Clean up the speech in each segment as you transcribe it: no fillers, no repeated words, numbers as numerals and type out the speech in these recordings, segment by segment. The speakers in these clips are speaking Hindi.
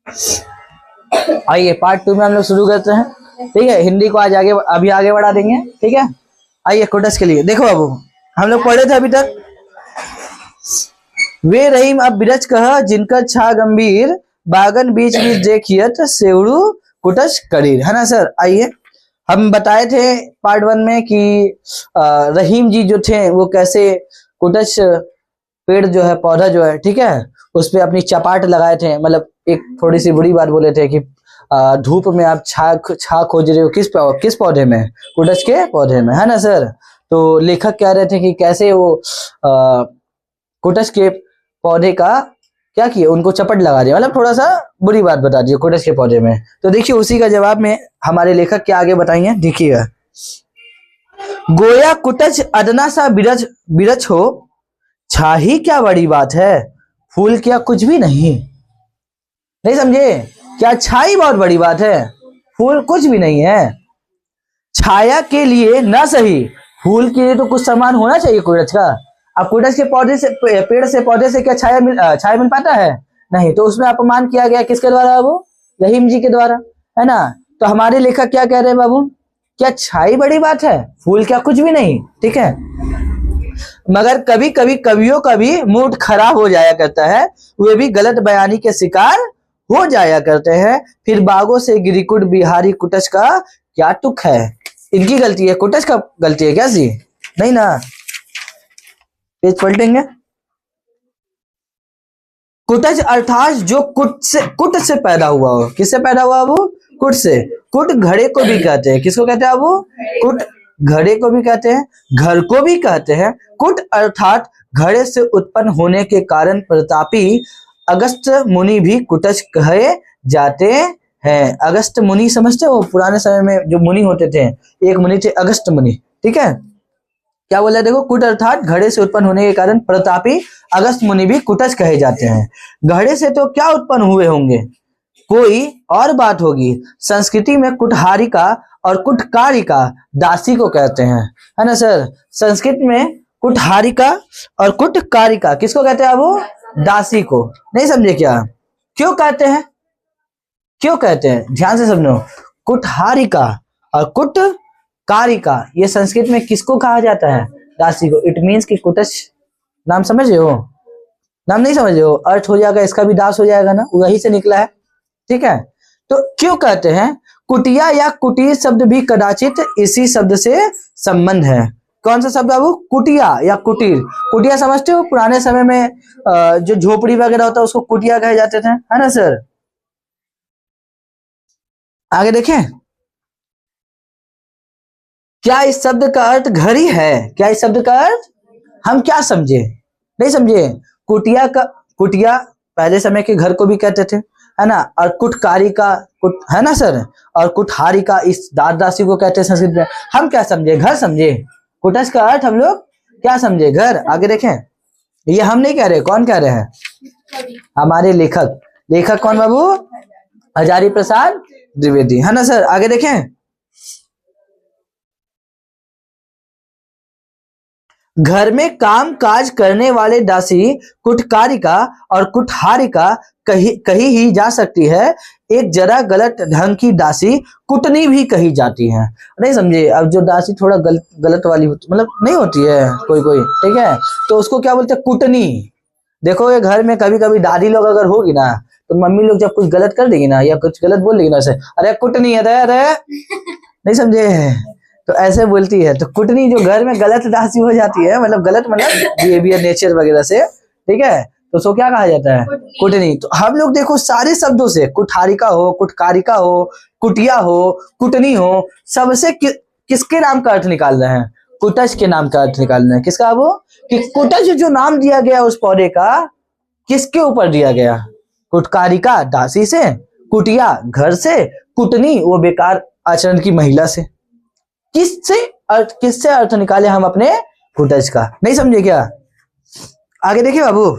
आइए पार्ट 2 में हम लोग शुरू करते हैं। ठीक है, हिंदी को आज अभी आगे बढ़ा देंगे। ठीक है, आइए कुटस के लिए देखो बाबू, हम लोग पढ़े थे अभी तक। वे रहीम अब बिरज कह जिनका छा गंभीर बागन बीच बीच देखियत सेवड़ू कुटस करीर, है ना सर। आइए, हम बताए थे पार्ट 1 में कि रहीम जी जो थे वो कैसे कुटस पेड़ जो है, पौधा जो है, ठीक है, उस पे अपनी चपाट लगाए थे। मतलब एक थोड़ी सी बुरी बात बोले थे कि धूप में आप छा खोज रहे हो, किस पौधे में? कुटस के पौधे में, है ना सर। तो लेखक कह रहे थे कि कैसे वो कुटस के पौधे का क्या किए, उनको चपट लगा दिया, मतलब थोड़ा सा बुरी बात बता दी कुटस के पौधे में। तो देखिए उसी का जवाब में हमारे लेखक क्या आगे बताएंगे, देखिएगा। गोया कुटच अदना सा बिरच हो, छाही क्या बड़ी बात है, फूल क्या कुछ भी नहीं समझे? क्या छाई बहुत बड़ी बात है, फूल कुछ भी नहीं है। छाया के लिए ना सही, फूल के लिए तो कुछ सामान होना चाहिए कुटच का। अब कुटच के पौधे से, पेड़ से, पौधे से क्या छाया मिल पाता है? नहीं। तो उसमें अपमान किया गया किसके द्वारा? वो रहीम जी के द्वारा, है ना। तो हमारे लेखक क्या कह रहे हैं बाबू, क्या छाई बड़ी बात है, फूल क्या कुछ भी नहीं। ठीक है, मगर कभी कभी कवियों का भी मूड खराब हो जाया करता है, वे भी गलत बयानी के शिकार हो जाया करते हैं। फिर बागों से गिरिकुट बिहारी कुटच का क्या तुक है? इनकी गलती है, कुटच का गलती है क्या जी? नहीं ना। पेज पलटेंगे। कुटच अर्थात जो कुट से पैदा हुआ हो। किससे पैदा हुआ वो? कुट से। कुट घड़े को भी कहते हैं। किसको कहते हैं वो? कुट घड़े को भी कहते हैं, घर को भी कहते हैं। कुट अर्थात घड़े से उत्पन्न होने के कारण प्रतापी अगस्त मुनि भी कुटच कहे जाते हैं। अगस्त मुनि समझते हो? पुराने समय में जो मुनि होते थे, एक मुनि थे अगस्त मुनि। ठीक है, क्या बोला देखो, कुट अर्थात घड़े से उत्पन्न होने के कारण प्रतापी अगस्त मुनि भी कुटच कहे जाते हैं। घड़े से तो क्या उत्पन्न हुए होंगे, कोई और बात होगी। संस्कृति में कुटहारिका और कुटकारिका दासी को कहते हैं, है ना सर। संस्कृत में कुटहारिका और कुटकारिका किसको कहते हैं? वो दासी को। नहीं समझे क्या? क्यों कहते हैं, क्यों कहते हैं, ध्यान से समझो। कुटहारिका और कुटकारिका ये संस्कृत में किसको कहा जाता है? दासी को। इट मीन्स कि कुटच नाम समझ रहे हो? नाम नहीं समझ रहे हो? अर्थ हो जाएगा, इसका भी दास हो जाएगा ना, वही से निकला है। ठीक है, तो क्यों कहते हैं? कुटिया या कुटीर शब्द भी कदाचित इसी शब्द से संबंध है। कौन सा शब्द है वो? कुटिया या कुटीर। कुटिया समझते हो? पुराने समय में जो झोपड़ी वगैरह होता है उसको कुटिया कहे जाते थे, है ना सर। आगे देखें, क्या इस शब्द का अर्थ घर ही है? क्या इस शब्द का अर्थ हम क्या समझे? नहीं समझे। कुटिया पहले समय के घर को भी कहते थे, है ना। और कुटकारी का है ना सर, और कुटहारी का इस दासी को कहते हैं संस्कृत में। हम क्या समझे? घर समझे। कुटच का अर्थ हम लोग क्या समझे? घर। आगे देखें, ये हम नहीं कह रहे, कौन कह रहे हैं? हमारे लेखक। लेखक कौन बाबू? हजारी प्रसाद द्विवेदी, है ना सर। आगे देखें, घर में काम काज करने वाले दासी कुटकारिका और कुटहारिका कही ही जा सकती है। एक जरा गलत ढंग की दासी कुटनी भी कही जाती है। नहीं समझे? अब जो दासी थोड़ा गलत वाली मतलब नहीं होती है कोई, ठीक है, तो उसको क्या बोलते हैं? कुटनी। देखो ये घर में कभी कभी दादी लोग अगर होगी ना, तो मम्मी लोग जब कुछ गलत कर देगी ना या कुछ गलत बोल देगी ना, अरे कुटनी है, अरे नहीं समझे, तो ऐसे बोलती है। तो कुटनी जो घर में गलत दासी हो जाती है, मतलब गलत मतलब बिहेवियर, नेचर वगैरह से, ठीक है, तो उसको क्या कहा जाता है? कुटनी। तो हम लोग देखो सारे शब्दों से, कुटहारिका हो, कुटकारिका हो, कुटिया हो, कुटनी हो, सबसे किसके नाम का अर्थ निकाल रहे हैं? कुटच के नाम का अर्थ निकाल रहे हैं। किसका? वो कि कुटच जो नाम दिया गया उस पौधे का, किसके ऊपर दिया गया? कुटकारिका दासी से, कुटिया घर से, कुटनी वो बेकार आचरण की महिला से। किससे अर्थ निकाले हम अपने कुटच का? नहीं समझे क्या? आगे देखिए बाबू,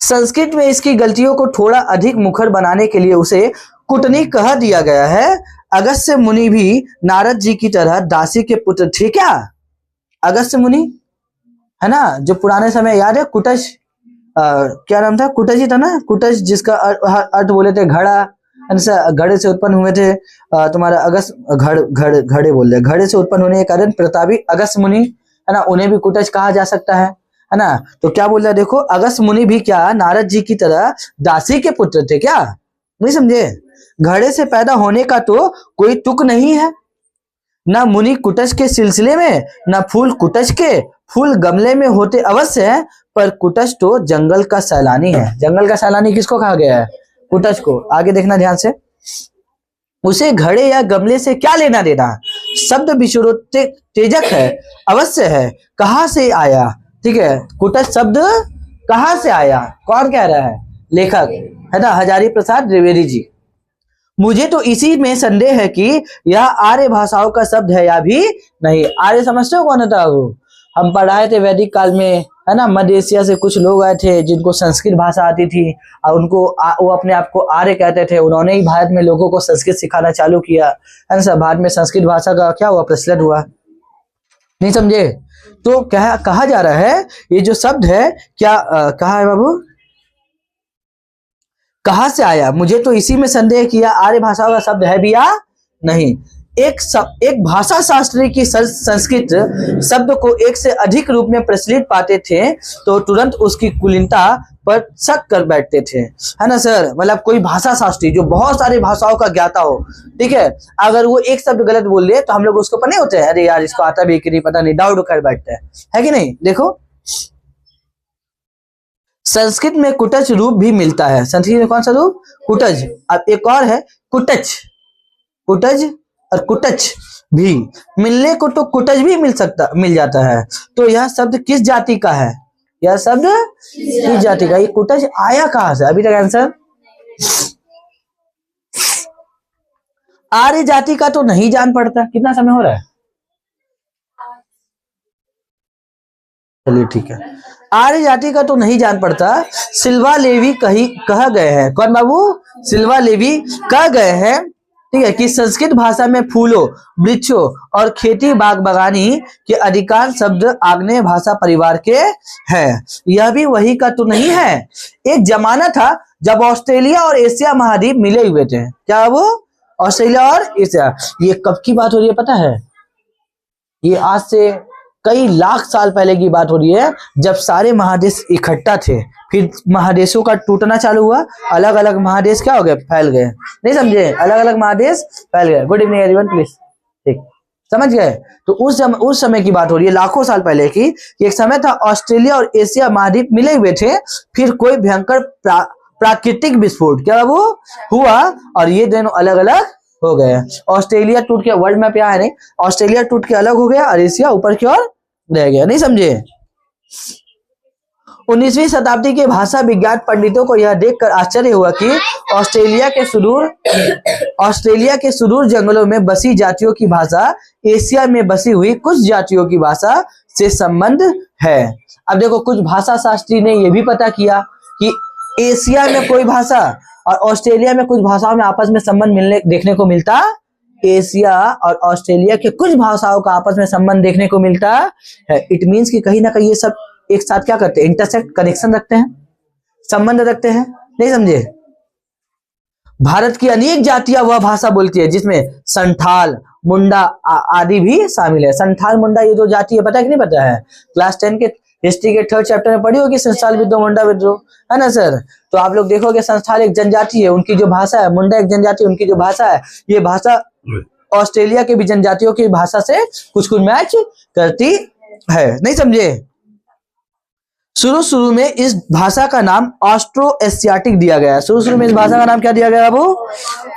संस्कृत में इसकी गलतियों को थोड़ा अधिक मुखर बनाने के लिए उसे कुटनी कह दिया गया है। अगस्त्य मुनि भी नारद जी की तरह दासी के पुत्र थे क्या? अगस्त्य मुनि, है ना, जो पुराने समय याद है कुटच क्या नाम था, कुटज ही था ना, कुटज, जिसका अर्थ बोले थे घड़ा, घड़े से उत्पन्न हुए थे। तुम्हारा अगस्त घड़े बोल रहे, घड़े से उत्पन्न होने के कारण प्रतापी अगस्त मुनि, है ना, उन्हें भी कुटज कहा जा सकता है ना। तो क्या बोल रहा है देखो, अगस्त मुनि भी क्या नारद जी की तरह दासी के पुत्र थे क्या, नहीं समझे। घड़े से पैदा होने का तो कोई तुक नहीं है, ना मुनि कुटज के सिलसिले में, ना फूल कुटज के, फूल गमले में होते अवश्य है, पर कुटज तो जंगल का सैलानी है। जंगल का सैलानी किसको कहा गया है, कुटज को। आगे देखना ध्यान से, उसे घड़े या गमले से क्या लेना देना, शब्द विश्वोत्तेजक है, अवश्य है, कहाँ से आया, ठीक है। कुटज शब्द कहाँ से आया, कौन कह रहा है, लेखक है ना, हजारी प्रसाद द्विवेदी जी। मुझे तो इसी में संदेह है कि यह आर्य भाषाओं का शब्द है या भी नहीं। आर्य समझते हो कौन होता है वो, हम पढ़ाए थे वैदिक काल में, है ना। मध्य एशिया से कुछ लोग आए थे जिनको संस्कृत भाषा आती थी, और उनको वो अपने आप को आर्य कहते थे। उन्होंने ही भारत में लोगों को संस्कृत सिखाना चालू किया, है ना। भारत में संस्कृत भाषा का क्या हुआ, प्रचलन हुआ, नहीं समझे। तो क्या कहा जा रहा है, ये जो शब्द है क्या कहा है बाबू, कहां से आया, मुझे तो इसी में संदेह किया आर्य भाषा का शब्द है भी या नहीं। एक भाषा शास्त्री की संस्कृत शब्द को एक से अधिक रूप में प्रचलित पाते थे तो तुरंत उसकी कुलीनता पर शक कर बैठते थे, है ना सर। मतलब कोई भाषा शास्त्री जो बहुत सारी भाषाओं का ज्ञाता हो, ठीक है, अगर वो एक शब्द गलत बोल ले तो हम लोग उसको पता नहीं होते हैं, अरे यार इसको आता भी कि नहीं पता नहीं, डाउट कर बैठते है कि नहीं। देखो संस्कृत में कुटज रूप भी मिलता है, संस्कृत में कौन सा रूप, कुटज। अब एक और है कुटच, कुटज और कुटच भी मिलने को तो कुटज भी मिल जाता है। तो यह शब्द किस जाति का है, यह शब्द किस जाति का, ये कुटज आया कहां से, अभी तक आंसर। आर्य जाति का तो नहीं जान पड़ता, कितना समय हो रहा है, चलिए ठीक है। आर्य जाति का तो नहीं जान पड़ता, सिल्वा लेवी कह गए हैं, कौन बाबू, सिल्वा लेवी कह गए हैं, ठीक है, कि संस्कृत भाषा में फूलों, वृक्षों और खेती बागबानी के अधिकांश शब्द आग्नेय भाषा परिवार के हैं। यह भी वही का तो नहीं है। एक जमाना था जब ऑस्ट्रेलिया और एशिया महाद्वीप मिले हुए थे, क्या वो, ऑस्ट्रेलिया और एशिया। ये कब की बात हो रही है पता है, ये आज से कई लाख साल पहले की बात हो रही है, जब सारे महादेश इकट्ठा थे, फिर महादेशों का टूटना चालू हुआ, अलग अलग महादेश क्या हो गए, फैल गए, नहीं समझे, अलग अलग महादेश फैल गए। गुड इवनिंग एवरीवन प्लीज, ठीक, समझ गए। तो उस समय की बात हो रही है, लाखों साल पहले की। एक समय था ऑस्ट्रेलिया और एशिया महाद्वीप मिले हुए थे, फिर कोई भयंकर प्राकृतिक विस्फोट क्या वो हुआ और ये दोनों अलग अलग हो गए। ऑस्ट्रेलिया टूट के, वर्ल्ड मैप यहाँ है नहीं, ऑस्ट्रेलिया टूट के अलग हो गया और एशिया ऊपर की ओर रह गया, नहीं समझे। 19वीं शताब्दी के भाषा विज्ञान पंडितों को यह देखकर आश्चर्य हुआ कि ऑस्ट्रेलिया के सुदूर जंगलों में बसी जातियों की भाषा एशिया में बसी हुई कुछ जातियों की भाषा से संबंध है। अब देखो, कुछ भाषा शास्त्री ने यह भी पता किया कि एशिया में कोई भाषा और ऑस्ट्रेलिया में कुछ भाषाओं में आपस में संबंध देखने को मिलता, एशिया और ऑस्ट्रेलिया के कुछ भाषाओं का आपस में संबंध देखने को मिलता है। इट मीन्स कि कहीं ना कहीं ये सब एक साथ क्या करते हैं, इंटरसेक्ट, कनेक्शन रखते हैं, संबंध रखते हैं, नहीं समझे। भारत की अनेक जातियां वह भाषा बोलती है जिसमें संथाल, मुंडा आदि भी शामिल है। संथाल मुंडा ये जो जाति है पता है कि नहीं पता है, क्लास 10 के हिस्ट्री के 3rd चैप्टर में पढ़ी होगी, संथाल विद्रोह, मुंडा विद्रोह, है ना सर। तो आप लोग देखोगे संथाल एक जनजाति है, उनकी जो भाषा है, मुंडा एक जनजाति, उनकी जो भाषा है, ये भाषा ऑस्ट्रेलिया के भी जनजातियों की भाषा से कुछ कुछ मैच करती है, नहीं समझे। शुरू में इस भाषा का नाम ऑस्ट्रो एशियाटिक दिया गया। शुरू में इस भाषा का नाम क्या दिया गया, वो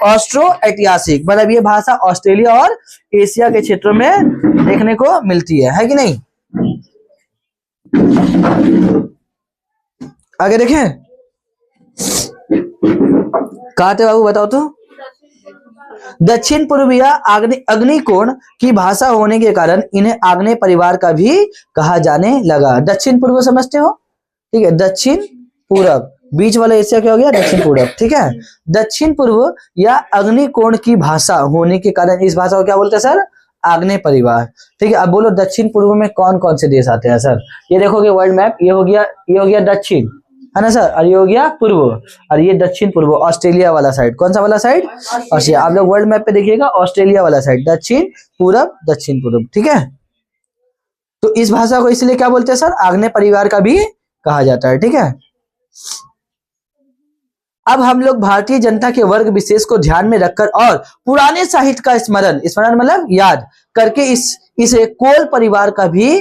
ऑस्ट्रो ऐतिहासिक, मतलब ये भाषा ऑस्ट्रेलिया और एशिया के क्षेत्रों में देखने को मिलती है कि नहीं। आगे देखें, कहा थे बाबू, बताओ तो। दक्षिण पूर्वीय अग्निकोण की भाषा होने के कारण इन्हें आग्नेय परिवार का भी कहा जाने लगा। दक्षिण पूर्व समझते हो, ठीक है, दक्षिण पूरब, बीच वाला एशिया क्या हो गया, दक्षिण पूरब, ठीक है। दक्षिण पूर्व या अग्निकोण की भाषा होने के कारण इस भाषा को क्या बोलते हैं सर, आग्नेय परिवार, ठीक है। अब बोलो दक्षिण पूर्व में कौन कौन से देश आते हैं सर। ये देखोगे वर्ल्ड मैप, ये हो गया दक्षिण, है ना सर। और ये हो गया पूर्व, और ये दक्षिण पूर्व, ऑस्ट्रेलिया वाला साइड। कौन सा वाला साइड? ऑस्ट्रेलिया। आप लोग वर्ल्ड मैप पे देखिएगा, ऑस्ट्रेलिया वाला साइड, दक्षिण पूरब, दक्षिण पूर्व, ठीक है। तो इस भाषा को इसलिए क्या बोलते हैं सर? आग्नेय परिवार का भी कहा जाता है, ठीक है। अब हम लोग भारतीय जनता के वर्ग विशेष को ध्यान में रखकर और पुराने साहित्य का स्मरण मतलब याद करके इसे कोल परिवार का भी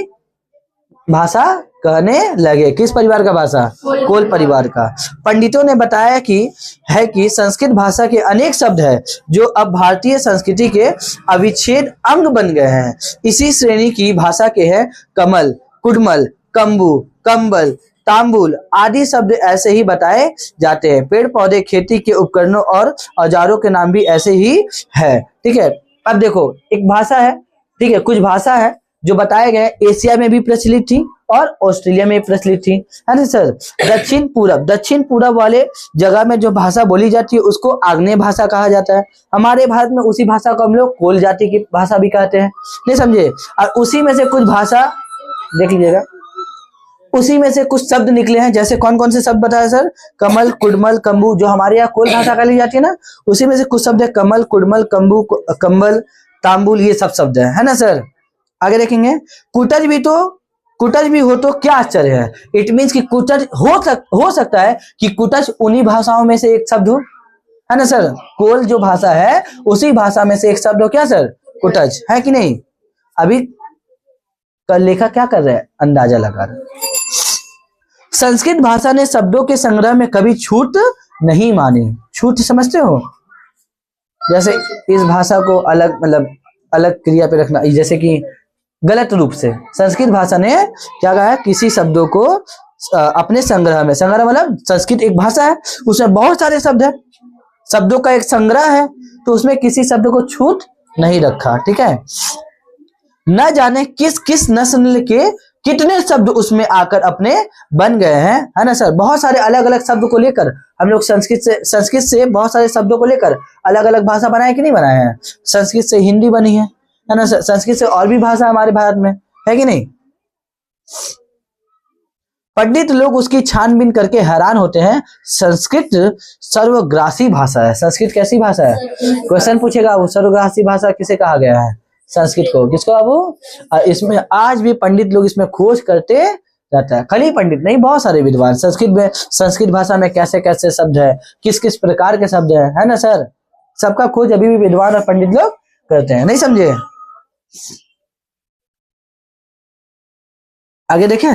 भाषा कहने लगे। किस परिवार का भाषा? कोल परिवार का। पंडितों ने बताया कि संस्कृत भाषा के अनेक शब्द हैं जो अब भारतीय संस्कृति के अविच्छेद अंग बन गए हैं। इसी श्रेणी की भाषा के हैं कमल, कुडमल, कंबू, कंबल, तांबुल आदि शब्द ऐसे ही बताए जाते हैं। पेड़ पौधे, खेती के उपकरणों और औजारों के नाम भी ऐसे ही है, ठीक है। अब देखो, एक भाषा है, ठीक है, कुछ भाषा है जो बताए गए एशिया में भी प्रचलित थी और ऑस्ट्रेलिया में प्रचलित थी, है ना सर। दक्षिण पूरब वाले जगह में जो भाषा बोली जाती है उसको आग्नेय भाषा कहा जाता है। हमारे भारत में उसी भाषा को हम लोग कोल जाति की भाषा भी कहते हैं, नहीं समझे। और उसी में से कुछ भाषा देख लीजिएगा, उसी में से कुछ शब्द निकले हैं। जैसे कौन कौन से शब्द बताया सर? कमल, कुडमल, कंबू, जो हमारे यहाँ कोल भाषा कही जाती है ना, उसी में से कुछ शब्द है। कमल, कुडमल, कंबू, कंबल, तांबुल, ये सब शब्द है ना सर। आगे देखेंगे, कुटज भी हो तो क्या आश्चर्य है। इट मीन्स कि कुटज हो सकता है कि कुटज उन्हीं भाषाओं में से एक शब्द हो, है ना सर। कोल जो भाषा है उसी भाषा में से एक शब्द हो, क्या सर? कुटज, है कि नहीं। अभी लेखक क्या कर रहे हैं? अंदाजा लगा रहे। संस्कृत भाषा ने शब्दों के संग्रह में कभी छूट नहीं मानी। छूट समझते हो? जैसे इस भाषा को अलग मतलब अलग क्रिया पे रखना, जैसे कि गलत रूप से संस्कृत भाषा ने क्या कहा है? किसी शब्दों को अपने संग्रह में, संग्रह मतलब संस्कृत एक भाषा है, उसमें बहुत सारे शब्द है, शब्दों का एक संग्रह है, तो उसमें किसी शब्द को छूट नहीं रखा, ठीक है। न जाने किस किस नस्ल के कितने शब्द उसमें आकर अपने बन गए हैं, है ना सर। बहुत सारे अलग अलग शब्द को लेकर हम लोग संस्कृत से बहुत सारे शब्दों को लेकर अलग अलग भाषा बनाए कि नहीं बनाए हैं। संस्कृत से हिंदी बनी है ना सर। संस्कृत से और भी भाषा हमारे भारत में है कि नहीं। पंडित लोग उसकी छानबीन करके हैरान होते हैं। संस्कृत सर्वग्रासी भाषा है। संस्कृत कैसी भाषा है? क्वेश्चन पूछेगा, वो सर्वग्रासी भाषा किसे कहा गया है? संस्कृत को। किसको बाबू? इसमें आज भी पंडित लोग इसमें खोज करते रहता है। खाली पंडित नहीं, बहुत सारे विद्वान संस्कृत भाषा में कैसे कैसे शब्द है, किस किस प्रकार के शब्द है ना सर। सबका खोज अभी भी विद्वान और पंडित लोग करते हैं, नहीं समझे। आगे देखें,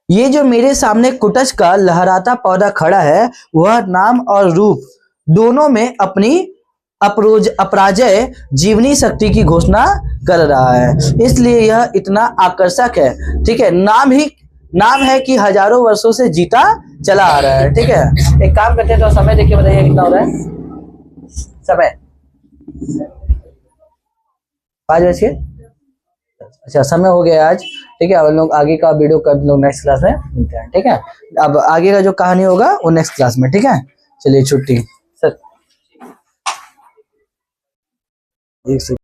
ये जो मेरे सामने कुटज का लहराता पौधा खड़ा है, वह नाम और रूप दोनों में अपनी अपराजय जीवनी शक्ति की घोषणा कर रहा है, इसलिए यह इतना आकर्षक है, ठीक है। नाम है कि हजारों वर्षों से जीता चला आ रहा है, ठीक है। एक काम करते हैं, तो समय देखिए, बताइए कितना हो रहा है समय? 5 बजे। अच्छा, समय हो गया आज, ठीक है। अब लोग आगे का वीडियो कर लोग नेक्स्ट क्लास में मिलते हैं, ठीक है। अब आगे का जो कहानी होगा वो नेक्स्ट क्लास में, ठीक है। चलिए, छुट्टी सर।